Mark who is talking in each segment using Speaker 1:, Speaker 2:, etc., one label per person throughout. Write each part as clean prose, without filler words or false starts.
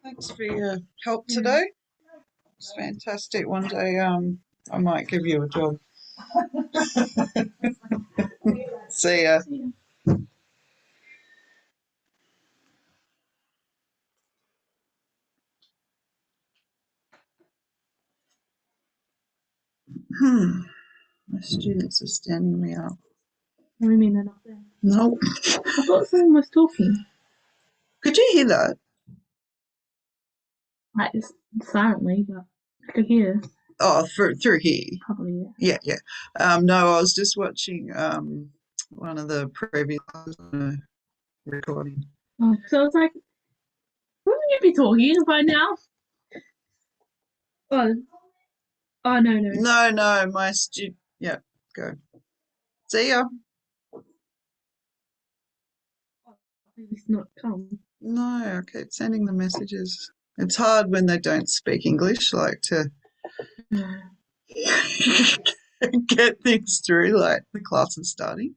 Speaker 1: Thanks for your help today. It's fantastic. One day, I might give you a job. See ya. My students are standing me up.
Speaker 2: What do you mean they're not there?
Speaker 1: No.
Speaker 2: I thought someone was talking.
Speaker 1: Could you hear that?
Speaker 2: Like silently, but I could hear.
Speaker 1: Oh, through here.
Speaker 2: Probably, yeah.
Speaker 1: Yeah. No, I was just watching one of the previous recording.
Speaker 2: Oh, so I was like, wouldn't you be talking by now? Oh, no.
Speaker 1: No, my yeah, go. See ya.
Speaker 2: It's not come.
Speaker 1: No, I keep sending the messages. It's hard when they don't speak English, like to get things through, like the class is starting.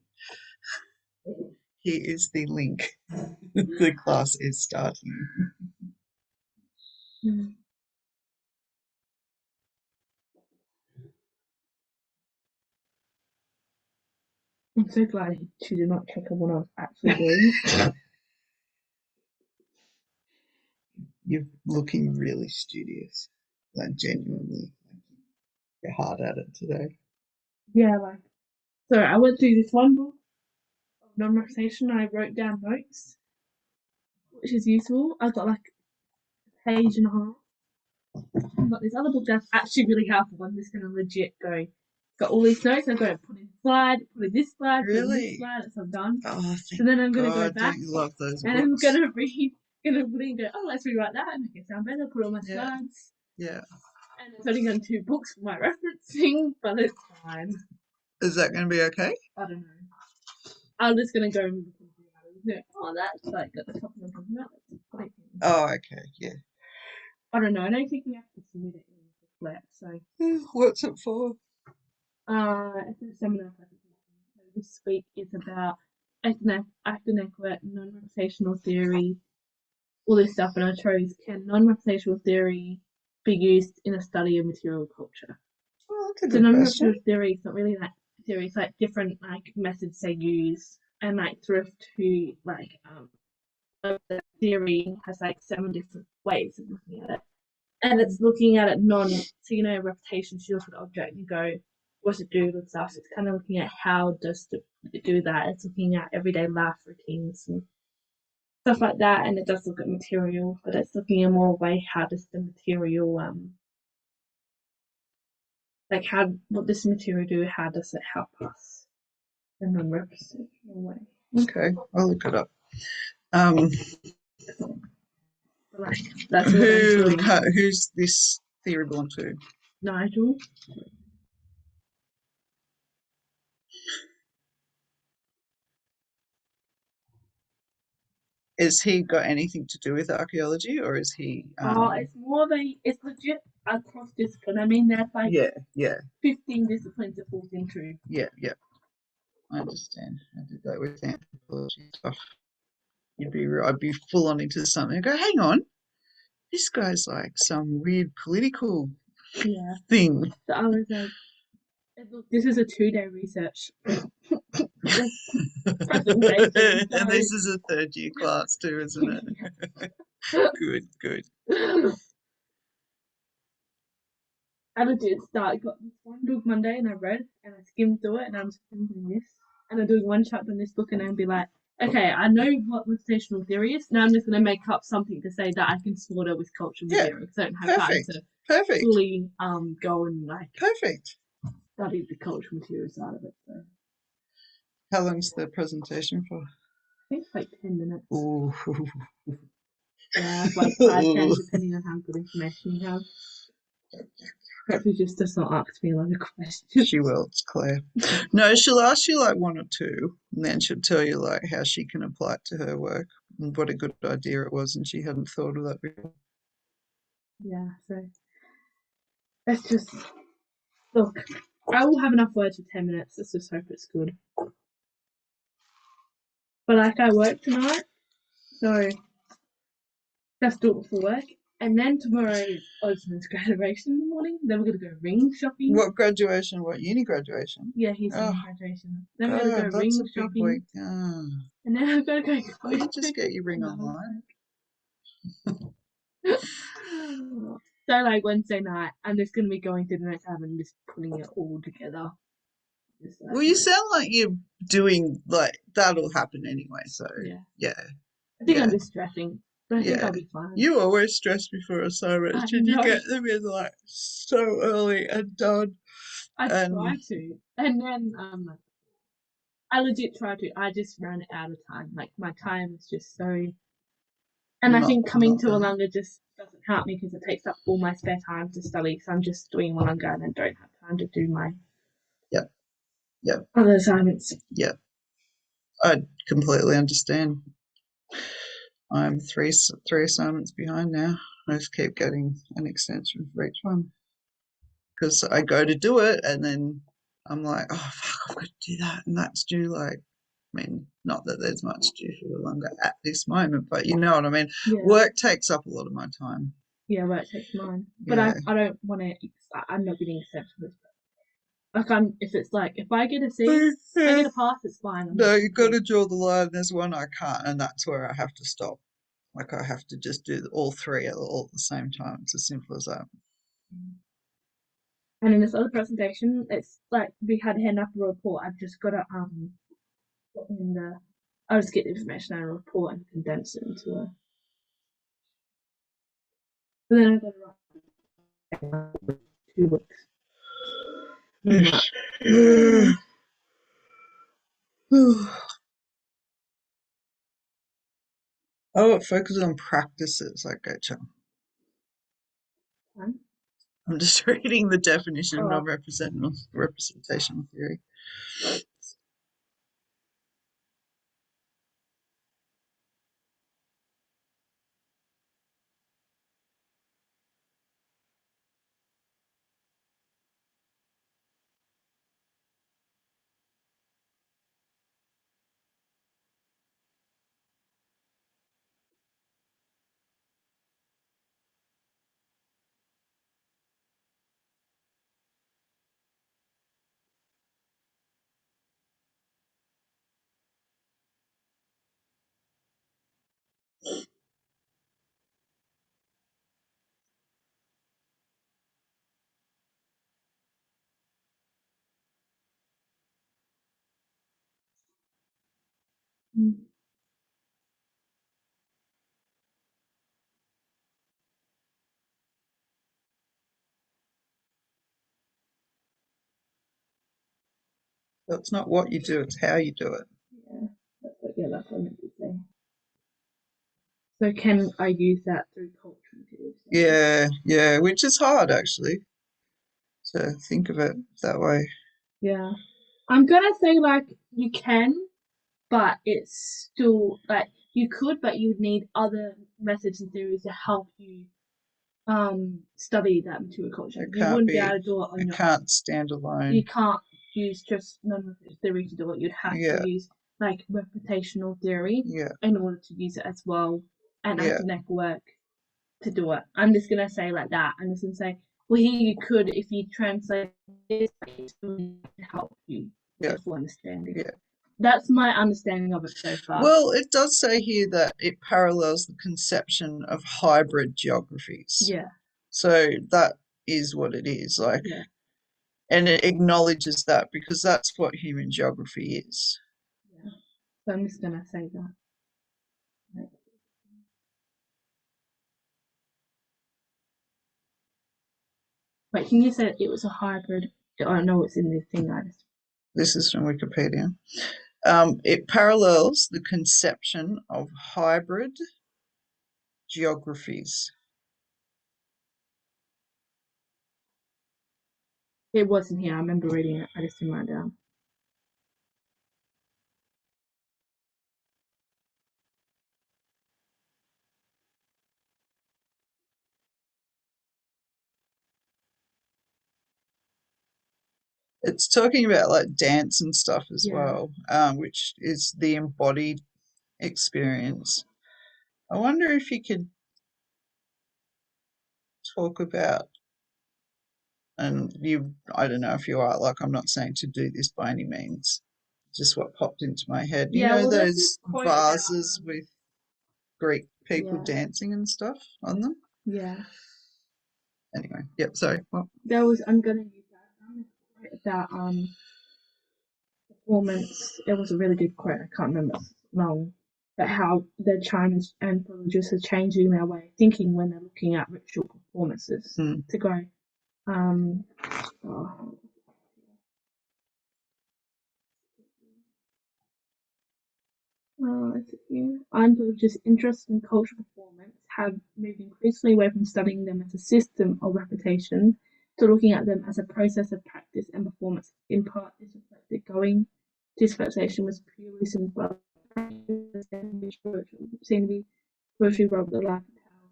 Speaker 1: Here is the link. The class is starting.
Speaker 2: I'm so glad she did not check on what I was actually doing.
Speaker 1: You're looking really studious, like genuinely. You're hard at it today.
Speaker 2: Yeah, like, so I went through this one book of non-representation. I wrote down notes, which is useful. I've got like a page and a half. I've got this other book that's actually really helpful. I'm just going to legit go. Got all these notes. I've got to put in this slide, put in this slide, put in this slide. That's what I've done.
Speaker 1: Oh, thank
Speaker 2: so then I'm going to go
Speaker 1: God,
Speaker 2: back.
Speaker 1: Don't you love those
Speaker 2: and
Speaker 1: books?
Speaker 2: I'm going to read, going to put in, go, oh, let's rewrite that and make it sound better. Put all my slides.
Speaker 1: Yeah.
Speaker 2: And it's only got 2 books for my referencing, but it's fine.
Speaker 1: Is that going to be okay?
Speaker 2: I don't know. I'm just going to go and oh, that's like got the topic I'm talking about.
Speaker 1: Oh, okay, yeah.
Speaker 2: I don't know. I don't think we have to submit it in the flat. So.
Speaker 1: What's it for?
Speaker 2: It's a seminar presentation. So this week is about academic non-representational theory, all this stuff, and I chose can non-representational theory be used in a study of material culture?
Speaker 1: Well, that's a
Speaker 2: so
Speaker 1: good
Speaker 2: non-representational theory is not really like theory. It's like different like methods they use, and like thrift to like theory has like 7 different ways of looking at it. And it's looking at it reputation, she looks at the object and go, what's it do with stuff? So it's kind of looking at how does it do that. It's looking at everyday life routines and stuff like that. And it does look at material, but it's looking in more way how does the material, what does the material do? How does it help us in a non-representational way?
Speaker 1: Okay, I'll look it up.
Speaker 2: Like, that's what I'm doing.
Speaker 1: Who's this theory belong to?
Speaker 2: Nigel.
Speaker 1: Is he got anything to do with archaeology, or is he?
Speaker 2: It's more of it's legit a cross discipline. I mean, there's like 15 disciplines it falls into.
Speaker 1: Yeah. I understand. I did that with anthropology stuff. I'd be full on into something. I go, hang on, this guy's like some weird political thing.
Speaker 2: So I was like, look, this is a 2-day research presentation.
Speaker 1: And this is a 3rd year class too, isn't it? Good.
Speaker 2: I did start. I got this one book Monday and I read and I skimmed through it and I'm skimming this and I'm doing one chapter in this book and I'll be like, okay, I know what representational theory is. Now I'm just going to make up something to say that I can sort it with cultural theory because I don't have time to fully go and like study the cultural material side of it. So.
Speaker 1: How long's the presentation for?
Speaker 2: I think it's like 10 minutes.
Speaker 1: Ooh.
Speaker 2: Yeah, like 5-10 depending on how good information you have. Hopefully just does not ask me a lot of questions.
Speaker 1: She will, it's Claire. No, she'll ask you like 1 or 2 and then she'll tell you like how she can apply it to her work and what a good idea it was and she hadn't thought of that before.
Speaker 2: Yeah, so let's just look. I will have enough words for 10 minutes. Let's just hope it's good. But like I work tonight So that's do it before work. And then tomorrow is Osmond's graduation in the morning. Then we're gonna go ring shopping.
Speaker 1: What graduation? What uni graduation?
Speaker 2: Yeah, he's
Speaker 1: Oh
Speaker 2: uni graduation. Then we're gonna
Speaker 1: God,
Speaker 2: go
Speaker 1: that's a
Speaker 2: ring
Speaker 1: big
Speaker 2: shopping.
Speaker 1: week.
Speaker 2: And then we're gonna go
Speaker 1: Why don't you just get your ring online?
Speaker 2: So like Wednesday night, I'm just gonna be going through the next album and just putting it all together. Just
Speaker 1: Well, you sound like you're doing like that'll happen anyway. So
Speaker 2: yeah.
Speaker 1: yeah,
Speaker 2: I think
Speaker 1: yeah,
Speaker 2: I'm just stressing, but I think
Speaker 1: yeah.
Speaker 2: I'll be fine.
Speaker 1: You always stress before
Speaker 2: I
Speaker 1: assignments, and you
Speaker 2: know.
Speaker 1: get them in like so early and done.
Speaker 2: I
Speaker 1: And
Speaker 2: try to, and then I legit try to. I just ran out of time. Like my time is just so. And I think coming
Speaker 1: not
Speaker 2: to
Speaker 1: there.
Speaker 2: Wollonga just doesn't help me because it takes up all my spare time to study. So I'm just doing Wollonga and I don't have time to do my
Speaker 1: Yep, yep,
Speaker 2: other assignments.
Speaker 1: yep. I completely understand. I'm three assignments behind now. I just keep getting an extension for each one because I go to do it and then I'm like, oh fuck, I've got to do that, and that's due like. I mean, not that there's much due for longer at this moment, but you know what I mean.
Speaker 2: Yeah.
Speaker 1: Work takes up a lot of my time.
Speaker 2: Yeah, work takes mine. But
Speaker 1: Yeah.
Speaker 2: I don't want to. I'm not getting accepted for this. Like if it's like if I get a C, I get a pass, it's fine.
Speaker 1: No, you've got to draw the line. There's one I can't, and that's where I have to stop. Like I have to just do all three all at the same time. It's as simple as that.
Speaker 2: And in this other presentation, it's like we had hand up a report. I've just got to put in the. I'll just get the information out of a report and condense it into a. But then I've got to write 2 weeks.
Speaker 1: Oh, it focuses on practices. I gotcha. I'm just reading the definition of non-representational theory. So it's not what you do; it's how you do it.
Speaker 2: Yeah, that's what I meant to say. So can I use that through culture materials?
Speaker 1: Yeah, yeah, which is hard actually to think of it that way.
Speaker 2: Yeah. I'm gonna say like you can, but it's still like you could, but you'd need other methods and theories to help you study that material culture. You wouldn't be able to do it on
Speaker 1: It
Speaker 2: your own.
Speaker 1: can't stand alone.
Speaker 2: You can't use just non-reference theory to do it. You'd have
Speaker 1: Yeah,
Speaker 2: to use like reputational theory
Speaker 1: yeah,
Speaker 2: in order to use it as well and
Speaker 1: yeah,
Speaker 2: academic work to do it. I'm just gonna say like that. I'm just gonna say, well, here you could if you translate this to help you
Speaker 1: yeah,
Speaker 2: get full understanding.
Speaker 1: yeah.
Speaker 2: That's my understanding of it so far.
Speaker 1: Well, it does say here that it parallels the conception of hybrid geographies.
Speaker 2: Yeah.
Speaker 1: So that is what it is, like,
Speaker 2: Yeah.
Speaker 1: and it acknowledges that because that's what human geography is.
Speaker 2: Yeah. So I'm just gonna say that. Wait, can you say it was a hybrid? I know it's in the thing.
Speaker 1: This is from Wikipedia. It parallels the conception of hybrid geographies.
Speaker 2: It wasn't here. I remember reading it. I just didn't write it down.
Speaker 1: It's talking about like dance and stuff as
Speaker 2: Yeah.
Speaker 1: well, which is the embodied experience. I wonder if you could talk about, and I don't know if you are, like, I'm not saying to do this by any means, just what popped into my head. You
Speaker 2: Yeah,
Speaker 1: know
Speaker 2: well, there's this
Speaker 1: those
Speaker 2: quote about
Speaker 1: vases with Greek people
Speaker 2: yeah,
Speaker 1: dancing and stuff on them?
Speaker 2: yeah.
Speaker 1: Anyway, yep, sorry. Well,
Speaker 2: I'm gonna use that about performance. It was a really good quote. I can't remember it's long, but how the Chinese anthropologists are changing their way of thinking when they're looking at ritual performances to go. Oh, Anthropologists interested in cultural performance have moved increasingly away from studying them as a system of repetition to looking at them as a process of practice and performance. In part, this reflected going disfixation was purely symbolic, seen to be virtually robbed the life of power.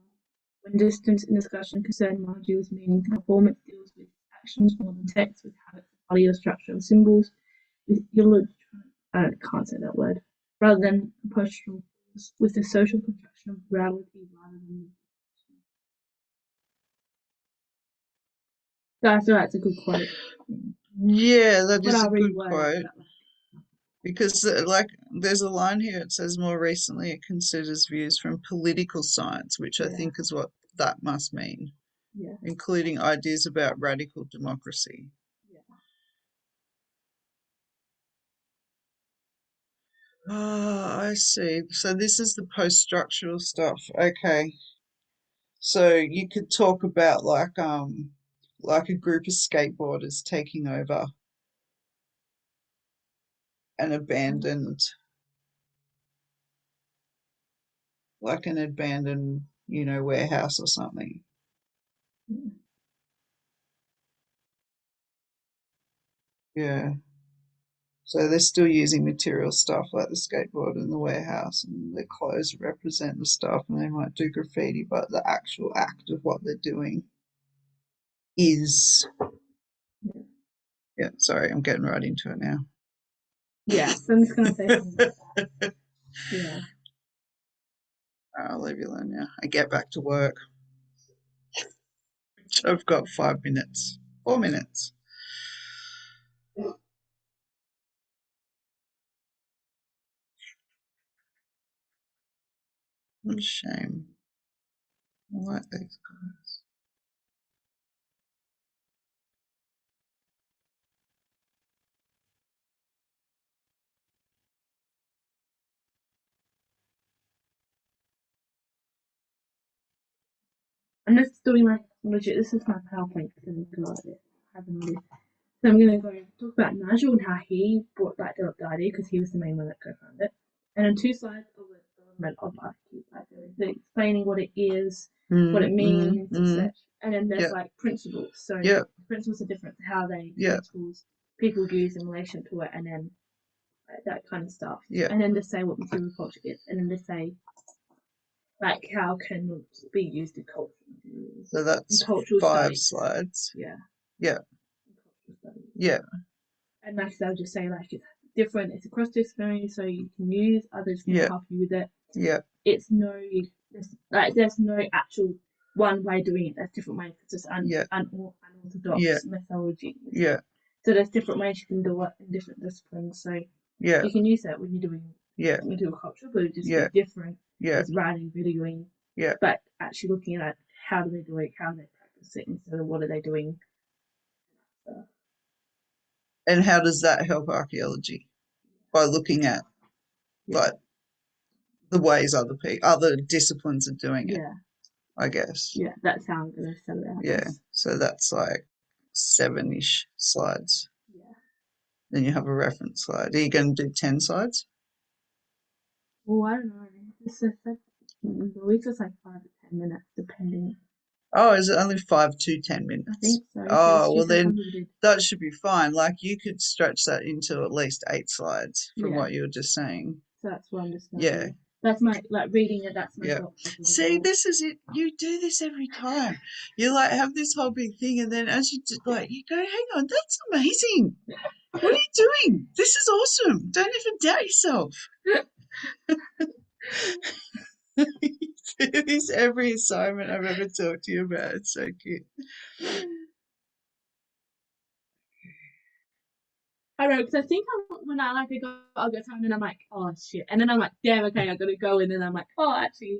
Speaker 2: When distance in discussion concerned largely with meaning, the performance deals with actions more than text, with habits, body or structure of symbols, with I can't say that word, rather than proportional with the social construction of reality rather than. So I feel that's a good quote.
Speaker 1: yeah, that
Speaker 2: But
Speaker 1: is a
Speaker 2: I'll
Speaker 1: good
Speaker 2: reword
Speaker 1: quote
Speaker 2: it.
Speaker 1: because, like, there's a line here. It says more recently it considers views from political science, which I
Speaker 2: Yeah.
Speaker 1: think is what that must mean,
Speaker 2: Yeah.
Speaker 1: including ideas about radical democracy.
Speaker 2: Yeah.
Speaker 1: Oh, I see. So this is the post-structural stuff. Okay. So you could talk about like a group of skateboarders taking over an abandoned like an abandoned, warehouse or something. Yeah. So they're still using material stuff like the skateboard and the warehouse, and their clothes represent the stuff, and they might do graffiti, but the actual act of what they're doing is. Yeah, sorry, I'm getting right into it now.
Speaker 2: Yeah. So I'm just gonna say something about that. Yeah.
Speaker 1: I'll leave you alone now. I get back to work. I've got 5 minutes, 4 minutes. What a shame. I like these guys.
Speaker 2: I'm just doing my legit. This is my PowerPoint because I'm good at it. I haven't really. So I'm gonna go talk about Nigel and how he brought that developed the idea because he was the main one that co-founded it. And then two sides of the development of explaining what it is, what it means, etc. And then there's
Speaker 1: Yeah,
Speaker 2: like principles. So
Speaker 1: yeah,
Speaker 2: principles are different to how
Speaker 1: yeah,
Speaker 2: principles people use in relation to it, and then that kind of stuff.
Speaker 1: yeah.
Speaker 2: And then to say what material culture is, and then to say like how can it be used in culture
Speaker 1: So
Speaker 2: and
Speaker 1: that's
Speaker 2: cultural
Speaker 1: 5
Speaker 2: studies.
Speaker 1: slides.
Speaker 2: Yeah.
Speaker 1: Yeah,
Speaker 2: And cultural studies.
Speaker 1: yeah,
Speaker 2: And like they'll just say like it's different, it's a cross-disciplinary, so you can use others can
Speaker 1: yeah,
Speaker 2: help you with it.
Speaker 1: yeah,
Speaker 2: It's there's no actual one way of doing it. There's different ways. It's just
Speaker 1: yeah,
Speaker 2: unorthodox
Speaker 1: yeah,
Speaker 2: methodology.
Speaker 1: yeah,
Speaker 2: So there's different ways you can do it in different disciplines. So
Speaker 1: yeah,
Speaker 2: you can use that when you're doing
Speaker 1: yeah,
Speaker 2: material culture, but it just
Speaker 1: yeah,
Speaker 2: be different
Speaker 1: yeah,
Speaker 2: as writing, videoing,
Speaker 1: yeah.
Speaker 2: but actually looking at how do they do it, how do they practice it, instead of what are they doing.
Speaker 1: And how does that help archaeology? By looking at
Speaker 2: Yeah.
Speaker 1: like the ways other disciplines are doing it,
Speaker 2: Yeah.
Speaker 1: I guess.
Speaker 2: Yeah, that's how I'm gonna sell it out.
Speaker 1: Yeah. So that's like 7-ish slides.
Speaker 2: Yeah.
Speaker 1: Then you have a reference slide. Are you going to do 10 slides?
Speaker 2: Well, I don't know. This is like the week is like 5 to 10 minutes, depending.
Speaker 1: Oh, is it only 5 to 10
Speaker 2: I
Speaker 1: minutes?
Speaker 2: think so.
Speaker 1: Oh, well
Speaker 2: Said
Speaker 1: then
Speaker 2: some people did.
Speaker 1: that should be fine. Like you could stretch that into at least 8 slides from
Speaker 2: Yeah.
Speaker 1: what you were just saying.
Speaker 2: So that's what I'm just gonna
Speaker 1: Yeah.
Speaker 2: do. That's my reading it. That's my
Speaker 1: Yeah.
Speaker 2: thought process.
Speaker 1: See, this is it. You do this every time. You like have this whole big thing, and then as you you go, hang on, that's amazing. What are you doing? This is awesome. Don't even doubt yourself. This every assignment I've ever talked to you about. It's so cute.
Speaker 2: I don't know, because I think when I like I'll go time and I'm like, oh shit, and then I'm like, damn, okay, I gotta go, and then I'm like, oh, actually,